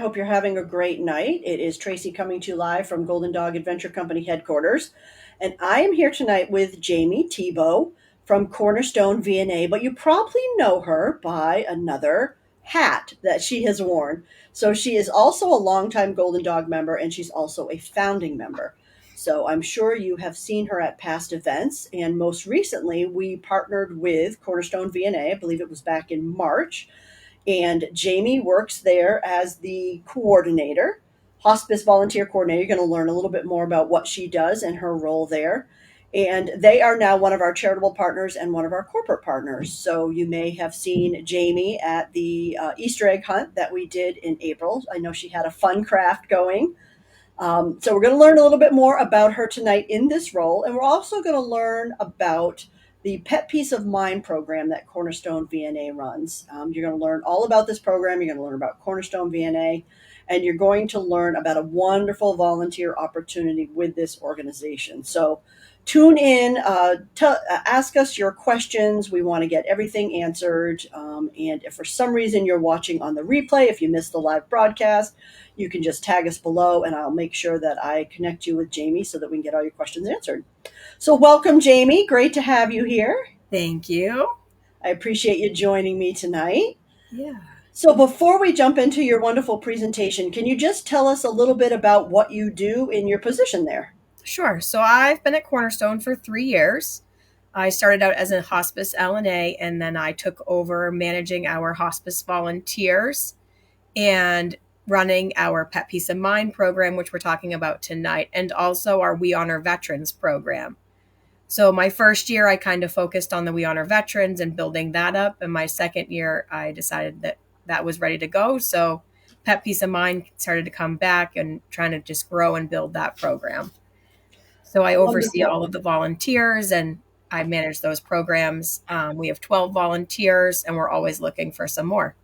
hope you're having a great night. It is Tracy coming to you live from Golden Dog Adventure Company headquarters. And I am here tonight with Jayme Thibeault from Cornerstone VNA, but you probably know her by another hat that she has worn. So she is also a longtime Golden Dog member, and she's also a founding member. So I'm sure you have seen her at past events. And most recently, we partnered with Cornerstone VNA. I believe it was back in March, and Jayme works there as the coordinator, Hospice Volunteer Coordinator. You're going to learn a little bit more about what she does and her role there. And they are now one of our charitable partners and one of our corporate partners. So you may have seen Jayme at the Easter egg hunt that we did in April. I know she had a fun craft going. So we're going to learn a little bit more about her tonight in this role. And we're also going to learn about the Pet Peace of Mind program that Cornerstone VNA runs. You're going to learn all about this program. You're going to learn about Cornerstone VNA, and you're going to learn about a wonderful volunteer opportunity with this organization. So tune in, ask us your questions. We want to get everything answered. And if for some reason you're watching on the replay, if you missed the live broadcast, you can just tag us below, and I'll make sure that I connect you with Jayme so that we can get all your questions answered. So welcome, Jayme. Great to have you here. Thank you. I appreciate you joining me tonight. Yeah. So before we jump into your wonderful presentation, can you just tell us a little bit about what you do in your position there? Sure. So I've been at Cornerstone for 3 years. I started out as a hospice LNA, and then I took over managing our hospice volunteers and running our Pet Peace of Mind program, which we're talking about tonight, and also our We Honor Veterans program. So my first year, I kind of focused on the We Honor Veterans and building that up. And my second year, I decided that that was ready to go. So Pet Peace of Mind started to come back and trying to just grow and build that program. So I oversee all of the volunteers and I manage those programs. We have 12 volunteers and we're always looking for some more.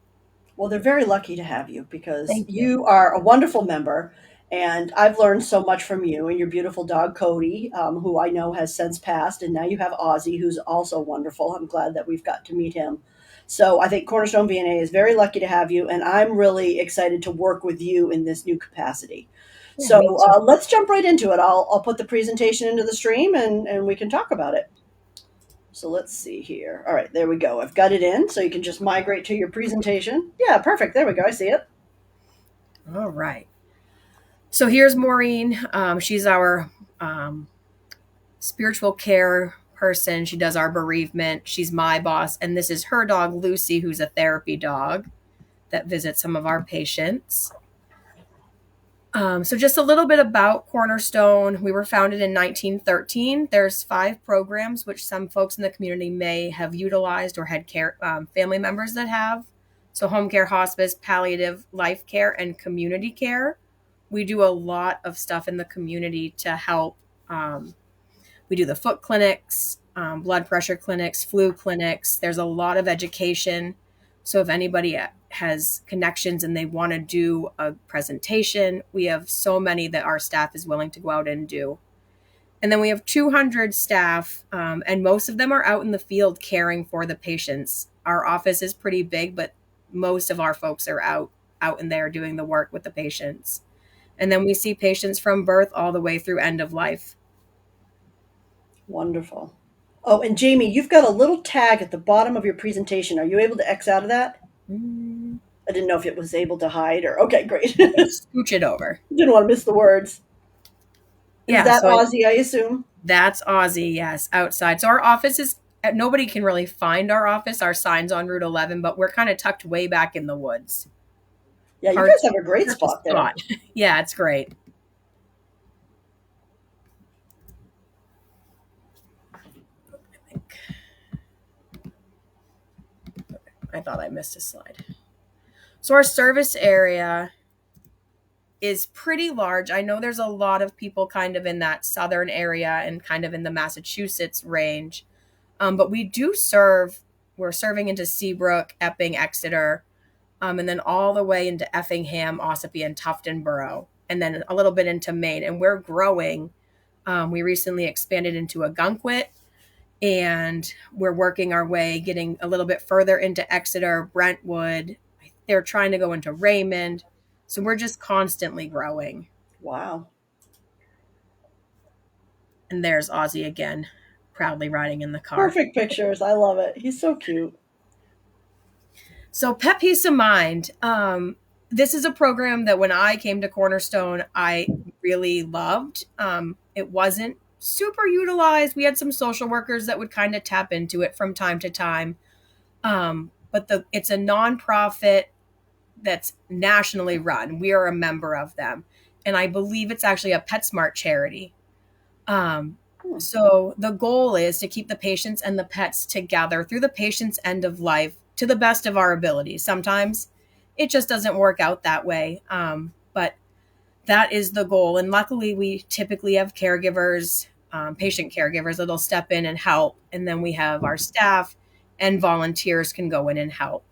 Well, they're very lucky to have you because you are a wonderful member, and I've learned so much from you and your beautiful dog, Cody, who I know has since passed, and now you have Ozzy, who's also wonderful. I'm glad that we've got to meet him. So I think Cornerstone VNA is very lucky to have you, and I'm really excited to work with you in this new capacity. Yeah, so let's jump right into it. I'll put the presentation into the stream, and we can talk about it. So let's see here. All right, there we go. I've got it in, so you can just migrate to your presentation. Yeah, perfect. There we go. I see it. All right. So here's Maureen. She's our spiritual care person. She does our bereavement. She's my boss. And this is her dog, Lucy, who's a therapy dog that visits some of our patients. So just a little bit about Cornerstone. We were founded in 1913. There's 5 programs, which some folks in the community may have utilized or had care family members that have. So home care, hospice, palliative, life care, and community care. We do a lot of stuff in the community to help. We do the foot clinics, blood pressure clinics, flu clinics. There's a lot of education. So if anybody has connections and they want to do a presentation, we have so many that our staff is willing to go out and do. And then we have 200 staff, and most of them are out in the field caring for the patients. Our office is pretty big, but most of our folks are out in there doing the work with the patients. And then we see patients from birth all the way through end of life. Wonderful. Oh, and Jayme, you've got a little tag at the bottom of your presentation. Are you able to X out of that? I didn't know if it was able to hide or... Okay, great. Scooch it over. Didn't want to miss the words. Yeah, is that so Ozzy, I assume? That's Ozzy, yes, outside. So our office is... Nobody can really find our office. Our sign's on Route 11, but we're kind of tucked way back in the woods. Yeah, you guys have a great spot there. Yeah, it's great. I thought I missed a slide. So our service area is pretty large. I know there's a lot of people kind of in that southern area and kind of in the Massachusetts range. But we do we're serving into Seabrook, Epping, Exeter, and then all the way into Effingham, Ossipee, and Tufton Borough, and then a little bit into Maine. And we're growing. We recently expanded into Agunquit, and we're working our way, getting a little bit further into Exeter, Brentwood. They're trying to go into Raymond. So we're just constantly growing. Wow. And there's Ozzy again, proudly riding in the car. Perfect pictures. I love it. He's so cute. So Pet Peace of Mind. This is a program that when I came to Cornerstone, I really loved. It wasn't super utilized. We had some social workers that would kind of tap into it from time to time. But it's a nonprofit that's nationally run. We are a member of them. And I believe it's actually a PetSmart charity. Um, Hmm. so the goal is to keep the patients and the pets together through the patient's end of life to the best of our abilities. Sometimes it just doesn't work out that way. But that is the goal. And luckily, we typically have caregivers, patient caregivers that'll step in and help. And then we have our staff and volunteers can go in and help.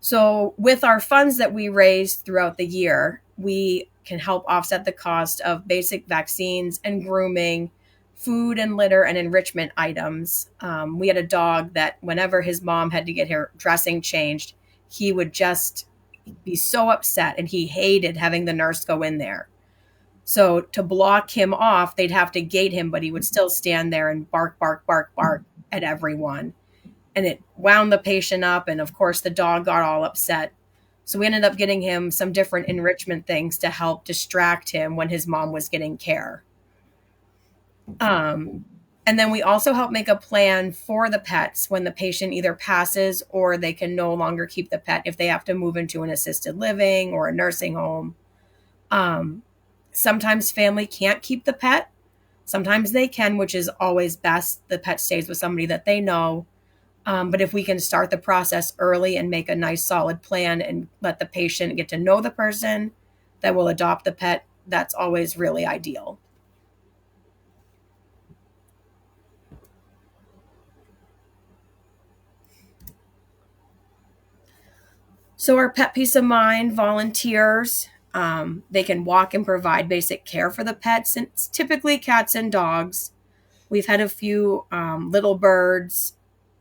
So, with our funds that we raise throughout the year, we can help offset the cost of basic vaccines and grooming, food and litter and enrichment items. We had a dog that, whenever his mom had to get her dressing changed, he would just be so upset and he hated having the nurse go in there. So, to block him off, they'd have to gate him, but he would still stand there and bark, bark, bark, bark at everyone, and it wound the patient up. And of course, the dog got all upset. So we ended up getting him some different enrichment things to help distract him when his mom was getting care. And then we also help make a plan for the pets when the patient either passes or they can no longer keep the pet if they have to move into an assisted living or a nursing home. Sometimes family can't keep the pet. Sometimes they can, which is always best. The pet stays with somebody that they know. But if we can start the process early and make a nice solid plan and let the patient get to know the person that will adopt the pet, that's always really ideal. So our Pet Peace of Mind volunteers, they can walk and provide basic care for the pets. And it's typically cats and dogs. We've had a few little birds.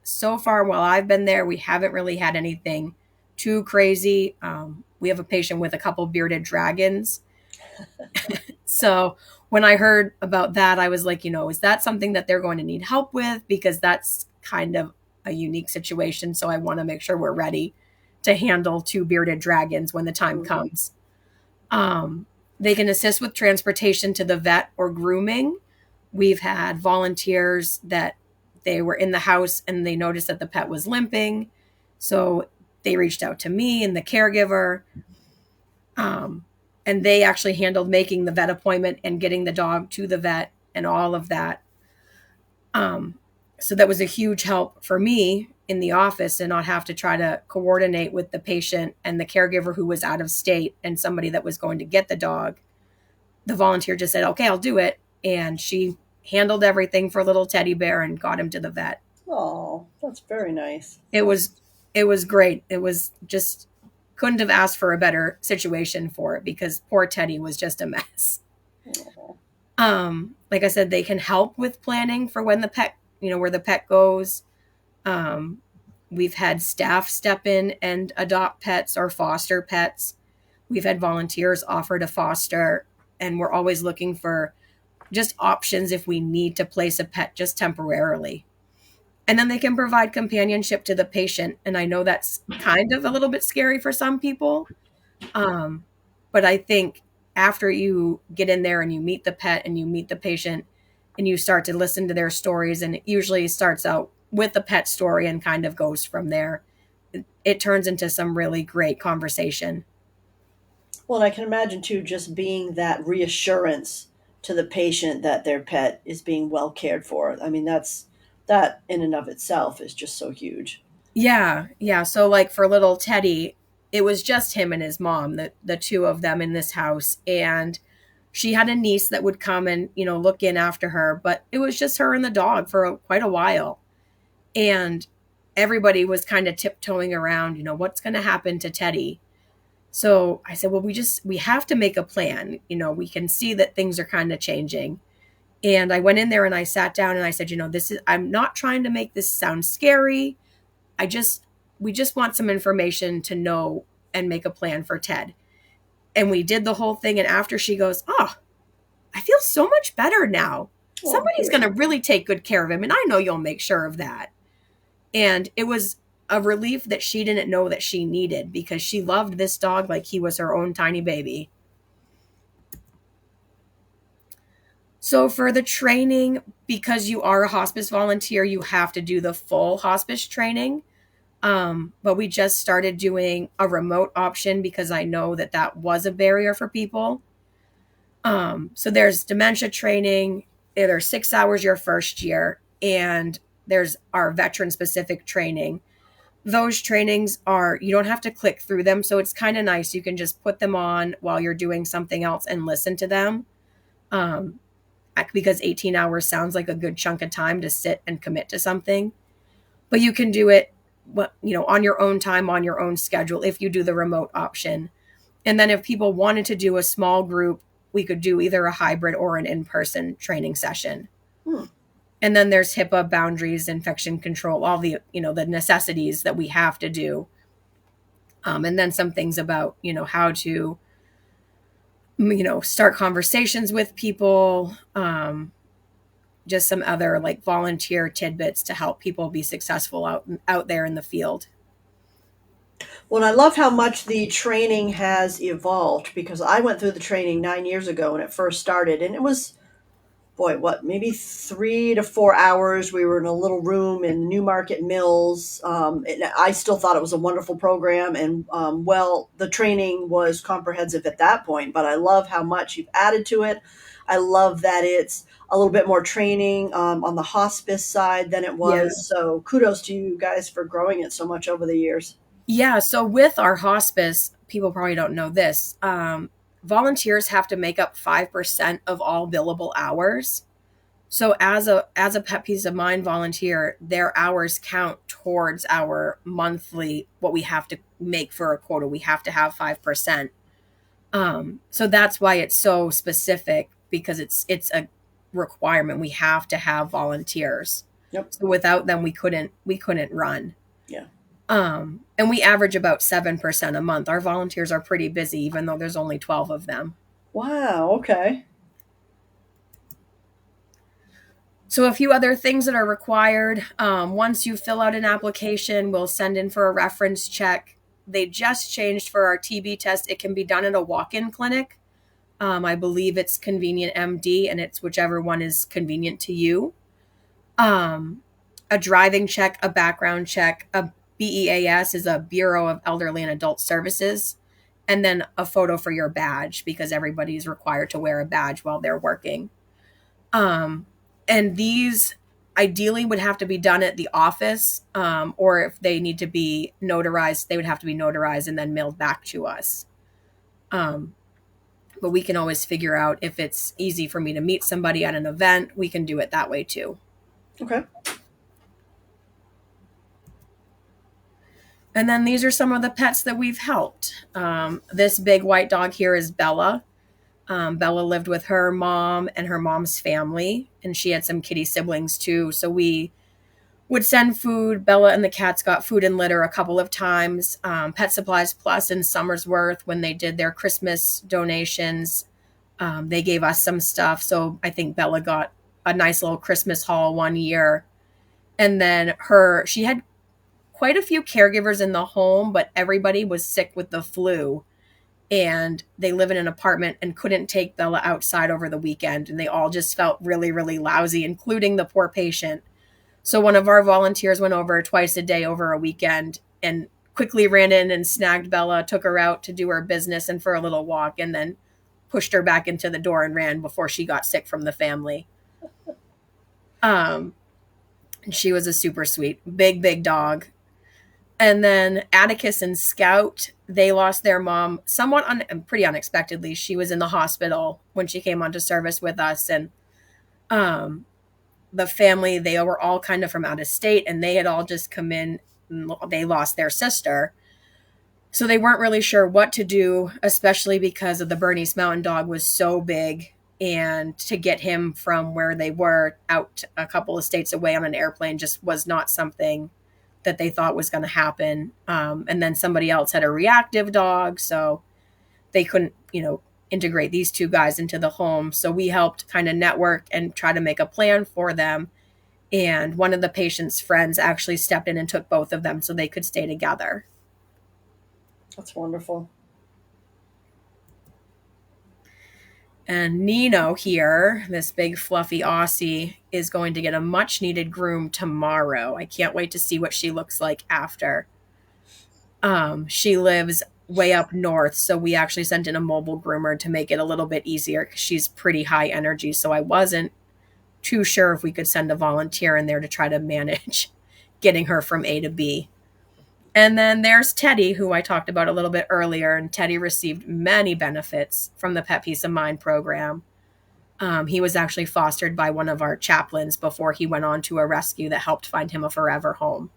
So far, while I've been there, we haven't really had anything too crazy. We have a patient with a couple bearded dragons. So when I heard about that, I was like, is that something that they're going to need help with? Because that's kind of a unique situation. So I want to make sure we're ready to handle two bearded dragons when the time comes. They can assist with transportation to the vet or grooming. We've had volunteers that they were in the house and they noticed that the pet was limping. So they reached out to me and the caregiver. And they actually handled making the vet appointment and getting the dog to the vet and all of that. So that was a huge help for me in the office and not have to try to coordinate with the patient and the caregiver who was out of state and somebody that was going to get the dog. The volunteer just said, okay, I'll do it. And she handled everything for little teddy bear and got him to the vet. Oh, that's very nice. It was great. It was just couldn't have asked for a better situation for it because poor Teddy was just a mess. Like I said, they can help with planning for when the pet, where the pet goes. We've had staff step in and adopt pets or foster pets. We've had volunteers offer to foster, and we're always looking for just options if we need to place a pet just temporarily. And then they can provide companionship to the patient. And I know that's kind of a little bit scary for some people. But I think after you get in there and you meet the pet and you meet the patient and you start to listen to their stories, and it usually starts out with the pet story and kind of goes from there, it turns into some really great conversation. Well, and I can imagine too, just being that reassurance to the patient that their pet is being well cared for. I mean, that in and of itself is just so huge. Yeah. Yeah. So like for little Teddy, it was just him and his mom, the two of them in this house. And she had a niece that would come and, look in after her, but it was just her and the dog for quite a while. And everybody was kind of tiptoeing around, what's going to happen to Teddy? So I said, well, we have to make a plan. We can see that things are kind of changing. And I went in there and I sat down and I said, I'm not trying to make this sound scary. We just want some information to know and make a plan for Ted. And we did the whole thing. And after, she goes, oh, I feel so much better now. Oh, Somebody's good. going to really take good care of him. And I know you'll make sure of that. And it was a relief that she didn't know that she needed, because she loved this dog like he was her own tiny baby. So for the training, because you are a hospice volunteer, you have to do the full hospice training. But we just started doing a remote option because I know that that was a barrier for people. So there's dementia training. There's 6 hours your first year, and there's our veteran specific training. Those trainings are, you don't have to click through them. So it's kind of nice. You can just put them on while you're doing something else and listen to them. Because 18 hours sounds like a good chunk of time to sit and commit to something, but you can do it, on your own time, on your own schedule, if you do the remote option. And then if people wanted to do a small group, we could do either a hybrid or an in-person training session. And then there's HIPAA, boundaries, infection control, all the, the necessities that we have to do. And then some things about, how to, start conversations with people, just some other like volunteer tidbits to help people be successful out there in the field. Well, and I love how much the training has evolved, because I went through the training 9 years ago when it first started, and it was, boy, what, maybe 3 to 4 hours. We were in a little room in Newmarket Mills. And I still thought it was a wonderful program. And, well, the training was comprehensive at that point, but I love how much you've added to it. I love that it's a little bit more training on the hospice side than it Yeah. was. So kudos to you guys for growing it so much over the years. Yeah. So with our hospice, people probably don't know this. Volunteers have to make up 5% of all billable hours. So as a Pet Peace of Mind volunteer, their hours count towards our monthly, what we have to make for a quota. We have to have 5%. So that's why it's so specific, because it's a requirement. We have to have volunteers. Yep. So without them, we couldn't run. Yeah. And we average about 7% a month. Our volunteers are pretty busy, even though there's only 12 of them. Wow. Okay. So a few other things that are required. Once you fill out an application, we'll send in for a reference check. They just changed for our TB test. It can be done at a walk-in clinic. I believe it's Convenient MD, and it's whichever one is convenient to you. A driving check, a background check, a BEAS is a Bureau of Elderly and Adult Services, and then a photo for your badge, because everybody's required to wear a badge while they're working. And these ideally would have to be done at the office, or if they need to be notarized, they would have to be notarized and then mailed back to us. But we can always figure out if it's easy for me to meet somebody at an event. We can do it that way too. Okay. And then these are some of the pets that we've helped. This big white dog here is Bella. Bella lived with her mom and her mom's family, and she had some kitty siblings too. So we would send food. Bella and the cats got food and litter a couple of times. Pet Supplies Plus in Somersworth, when they did their Christmas donations, they gave us some stuff. So I think Bella got a nice little Christmas haul one year. And then she had quite a few caregivers in the home, but everybody was sick with the flu. And they live in an apartment and couldn't take Bella outside over the weekend. And they all just felt really, really lousy, including the poor patient. So one of our volunteers went over twice a day over a weekend and quickly ran in and snagged Bella, took her out to do her business and for a little walk, and then pushed her back into the door and ran before she got sick from the family. And she was a super sweet, big, big dog. And then Atticus and Scout, they lost their mom somewhat pretty unexpectedly. She was in the hospital when she came onto service with us. And the family, they were all kind of from out of state, and they had all just come in. They lost their sister. So they weren't really sure what to do, especially because of the Bernese Mountain Dog was so big. And to get him from where they were out a couple of states away on an airplane just was not something that they thought was going to happen. And then somebody else had a reactive dog. So they couldn't, integrate these two guys into the home. So we helped kind of network and try to make a plan for them. And one of the patient's friends actually stepped in and took both of them so they could stay together. That's wonderful. And Nino here, this big fluffy Aussie, is going to get a much needed groom tomorrow. I can't wait to see what she looks like after. She lives way up north, so we actually sent in a mobile groomer to make it a little bit easier because she's pretty high energy. So I wasn't too sure if we could send a volunteer in there to try to manage getting her from A to B. And then there's Teddy, who I talked about a little bit earlier, and Teddy received many benefits from the Pet Peace of Mind program. He was actually fostered by one of our chaplains before he went on to a rescue that helped find him a forever home.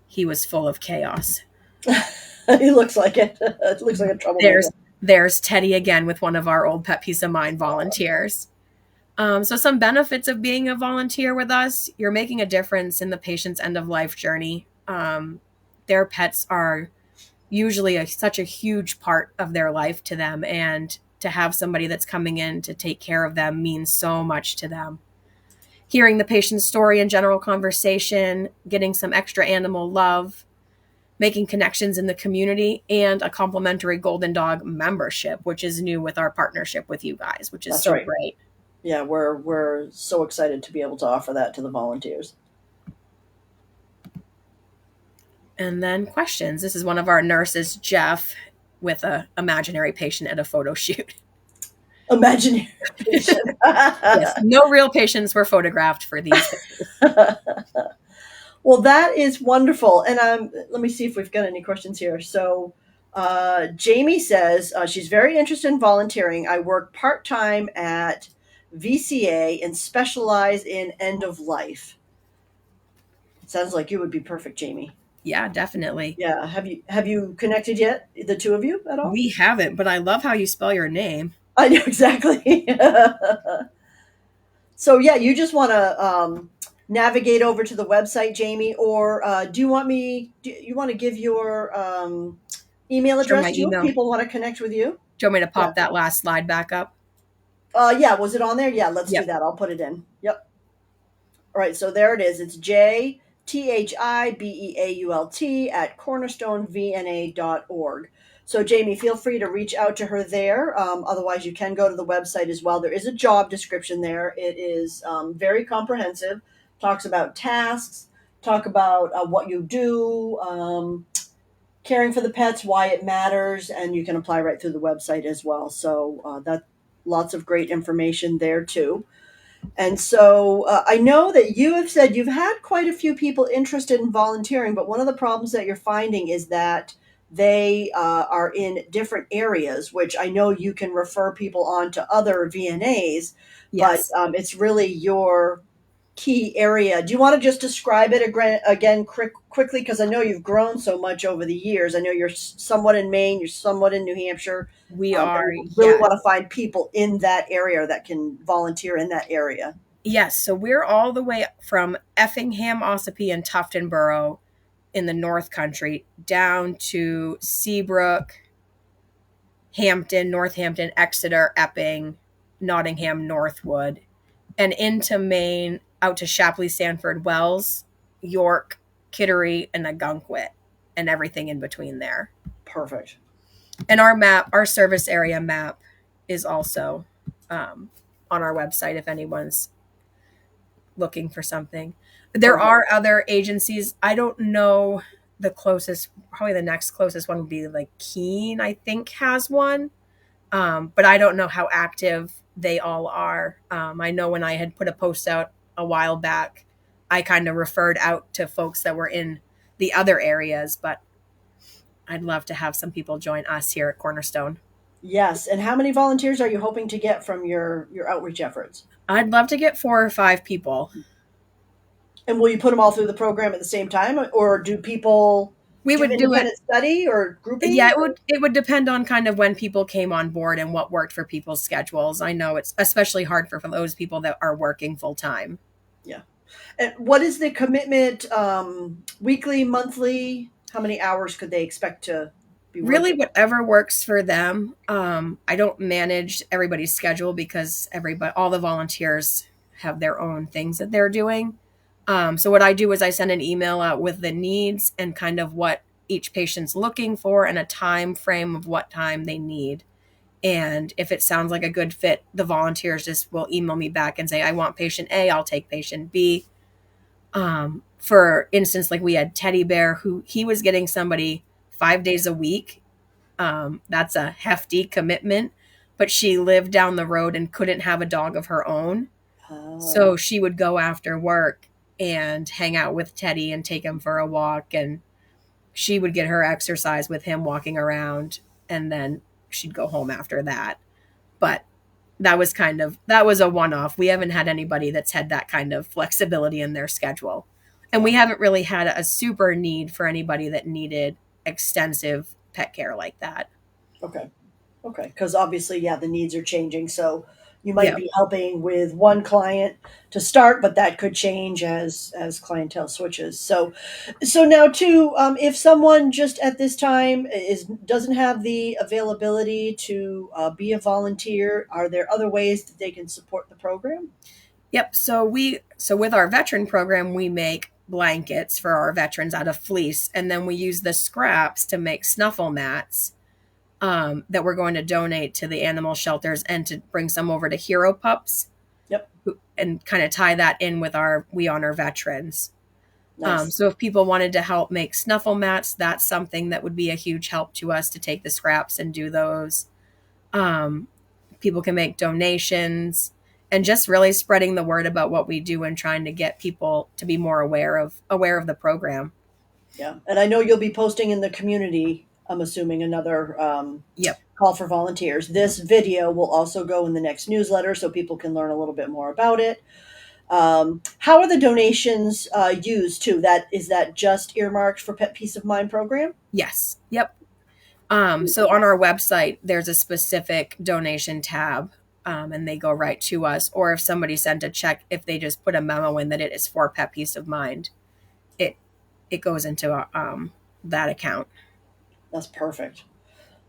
He was full of chaos. He looks like it. It looks like a troublemaker. There's Teddy again with one of our old Pet Peace of Mind volunteers. So some benefits of being a volunteer with us: you're making a difference in the patient's end-of-life journey. Their pets are usually such a huge part of their life to them, and to have somebody that's coming in to take care of them means so much to them. Hearing the patient's story and general conversation, getting some extra animal love, making connections in the community, and a complimentary Golden Dog membership, which is new with our partnership with you guys, which is so great. Yeah, we're so excited to be able to offer that to the volunteers. And then questions. This is one of our nurses, Jeff, with an imaginary patient at a photo shoot. Imaginary patient. Yes, no real patients were photographed for these. Well, that is wonderful. And let me see if we've got any questions here. So Jayme says she's very interested in volunteering. I work part-time at VCA and specialize in end of life. Sounds like you would be perfect, Jayme. Yeah, definitely. Yeah. Have you connected yet, the two of you, at all? We haven't, but I love how you spell your name. I know, exactly. So yeah, you just want to navigate over to the website, Jayme, or do you want to give your email address to if people want to connect with you? Do you want me to pop that last slide back up? Yeah, was it on there? Yeah, let's do that. I'll put it in. Yep. All right, so there it is. It's JTHIBEAULT@cornerstonevna.org. So Jayme, feel free to reach out to her there. Otherwise, you can go to the website as well. There is a job description there. It is very comprehensive. Talks about tasks, talk about what you do, caring for the pets, why it matters, and you can apply right through the website as well. So that lots of great information there too. And so I know that you have said you've had quite a few people interested in volunteering, but one of the problems that you're finding is that they are in different areas, which I know you can refer people on to other VNAs, yes. But it's really your key area. Do you want to just describe it again quickly? Because I know you've grown so much over the years. I know you're somewhat in Maine, you're somewhat in New Hampshire. We are. Really want to find people in that area that can volunteer in that area. Yes, so we're all the way from Effingham, Ossipee, and Tuftonboro in the North Country down to Seabrook, Hampton, Northampton, Exeter, Epping, Nottingham, Northwood, and into Maine out to Shapley, Sanford, Wells, York, Kittery, and Nagunquit, and everything in between there. Perfect. And our service area map is also on our website if anyone's looking for something. There are other agencies. I don't know the closest, probably the next closest one would be like Keene, I think has one. But I don't know how active they all are. I know when I had put a post out a while back, I kind of referred out to folks that were in the other areas, but I'd love to have some people join us here at Cornerstone. Yes. And how many volunteers are you hoping to get from your outreach efforts? I'd love to get 4 or 5 people. And will you put them all through the program at the same time, or do people do independent study or grouping? Yeah, it would depend on kind of when people came on board and what worked for people's schedules. I know it's especially hard for those people that are working full time. Yeah. And what is the commitment, weekly, monthly? How many hours could they expect to be Really, working? whatever works for them. I don't manage everybody's schedule because all the volunteers have their own things that they're doing. So what I do is I send an email out with the needs and kind of what each patient's looking for and a time frame of what time they need. And if it sounds like a good fit, the volunteers just will email me back and say, I want patient A, I'll take patient B. For instance, like we had Teddy Bear, who he was getting somebody 5 days a week. That's a hefty commitment, but she lived down the road and couldn't have a dog of her own. Oh, So she would go after work and hang out with Teddy and take him for a walk. And she would get her exercise with him walking around. And then she'd go home after that. But that was a one off. We haven't had anybody that's had that kind of flexibility in their schedule. And we yeah. haven't really had a super need for anybody that needed extensive pet care like that. Okay. Okay. Because obviously, yeah, the needs are changing. So you might Yeah. be helping with one client to start, but that could change as clientele switches. So now too, if someone just at this time is doesn't have the availability to be a volunteer, are there other ways that they can support the program? Yep. So with our veteran program, we make blankets for our veterans out of fleece, and then we use the scraps to make snuffle mats that we're going to donate to the animal shelters and to bring some over to Hero Pups Yep. and kind of tie that in with our We Honor Veterans. Nice. So if people wanted to help make snuffle mats, that's something that would be a huge help to us to take the scraps and do those. Um, People can make donations and just really spreading the word about what we do and trying to get people to be more aware of the program. Yeah. And I know you'll be posting in the community, I'm assuming, another Yep. call for volunteers. This video will also go in the next newsletter so people can learn a little bit more about it. How are the donations used too? That is that just earmarked for Pet Peace of Mind program? Yes. Yep. So on our website, there's a specific donation tab, and they go right to us. Or if somebody sent a check, if they just put a memo in that it is for Pet Peace of Mind, it it goes into that account. That's perfect.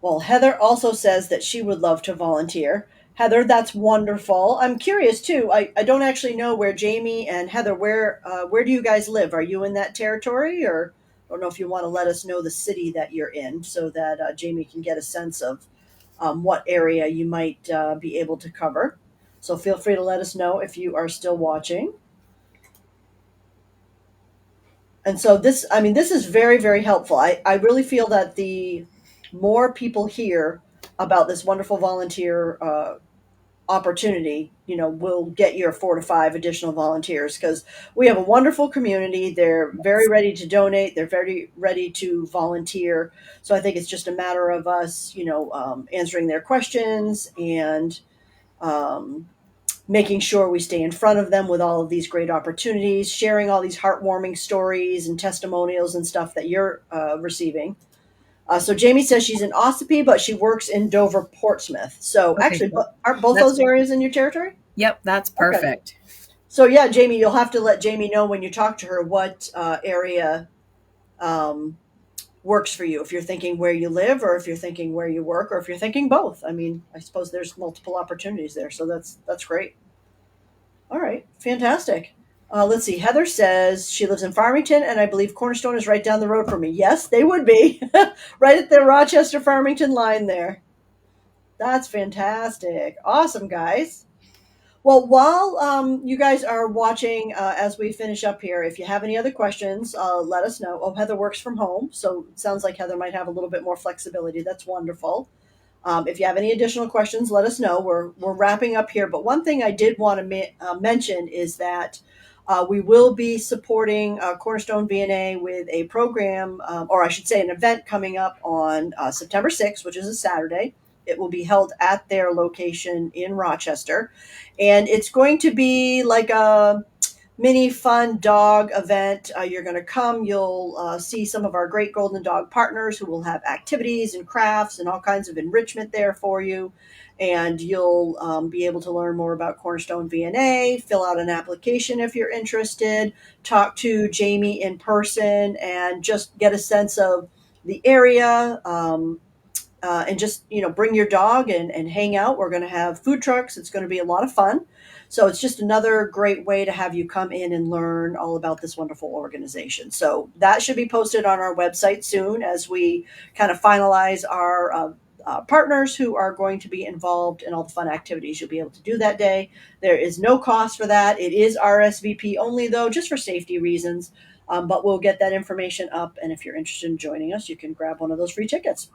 Well, Heather also says that she would love to volunteer. Heather, that's wonderful. I'm curious too. I don't actually know where Jayme and Heather, where do you guys live? Are you in that territory, or I don't know if you want to let us know the city that you're in so that Jayme can get a sense of what area you might be able to cover. So feel free to let us know if you are still watching. And so this, I mean, this is very, very helpful. I really feel that the more people hear about this wonderful volunteer opportunity, will get your 4 to 5 additional volunteers because we have a wonderful community. They're very ready to donate. They're very ready to volunteer. So I think it's just a matter of us, answering their questions and um, making sure we stay in front of them with all of these great opportunities, sharing all these heartwarming stories and testimonials and stuff that you're receiving. So Jayme says she's in Ossipee, but she works in Dover, Portsmouth. So Okay, actually, cool. aren't both That's those areas in your territory? Yep, that's Okay. perfect. So yeah, Jayme, you'll have to let Jayme know when you talk to her what area um, works for you. If you're thinking where you live, or if you're thinking where you work, or if you're thinking both. I mean, I suppose there's multiple opportunities there. So that's great. All right, fantastic. Let's see. Heather says she lives in Farmington, and I believe Cornerstone is right down the road from me. Yes, they would be right at the Rochester Farmington line there. That's fantastic. Awesome, guys. Well, while you guys are watching as we finish up here, if you have any other questions, let us know. Oh, Heather works from home, so it sounds like Heather might have a little bit more flexibility. That's wonderful. If you have any additional questions, let us know. We're wrapping up here, but one thing I did want to mention is that we will be supporting Cornerstone VNA with a program, or I should say, an event coming up on September 6th, which is a Saturday. It will be held at their location in Rochester, and it's going to be like a mini fun dog event. You're going to come, you'll see some of our great Golden Dog partners who will have activities and crafts and all kinds of enrichment there for you. And you'll be able to learn more about Cornerstone VNA, fill out an application if you're interested, talk to Jayme in person, and just get a sense of the area. And just bring your dog and hang out. We're going to have food trucks. It's going to be a lot of fun. So it's just another great way to have you come in and learn all about this wonderful organization. So that should be posted on our website soon as we kind of finalize our partners who are going to be involved in all the fun activities you'll be able to do that day. There is no cost for that. It is RSVP only, though, just for safety reasons. But we'll get that information up. And if you're interested in joining us, you can grab one of those free tickets.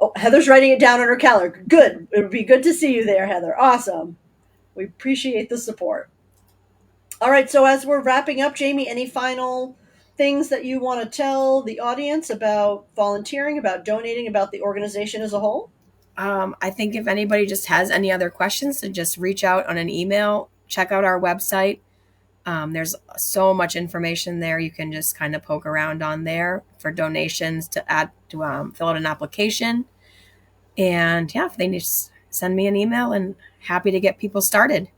Oh, Heather's writing it down on her calendar. Good. It would be good to see you there, Heather. Awesome. We appreciate the support. All right. So as we're wrapping up, Jayme, any final things that you want to tell the audience about volunteering, about donating, about the organization as a whole? I think if anybody just has any other questions, to just reach out on an email, check out our website. There's so much information there. You can just kind of poke around on there for donations to add to fill out an application. And yeah, if they just send me an email, and happy to get people started.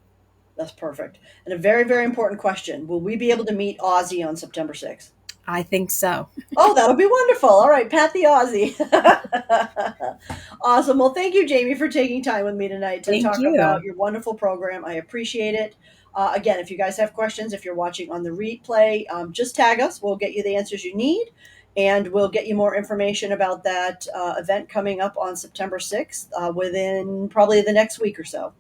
That's perfect. And a very, very important question. Will we be able to meet Ozzy on September 6th? I think so. Oh, that'll be wonderful. All right, Pat the Aussie. Awesome. Well, thank you, Jayme, for taking time with me tonight to Thank talk you. about your wonderful program. I appreciate it. Again, if you guys have questions, if you're watching on the replay, just tag us. We'll get you the answers you need, and we'll get you more information about that event coming up on September 6th within probably the next week or so.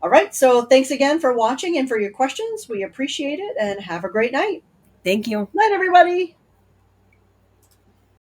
All right. So thanks again for watching and for your questions. We appreciate it, and have a great night. Thank you. Night, everybody.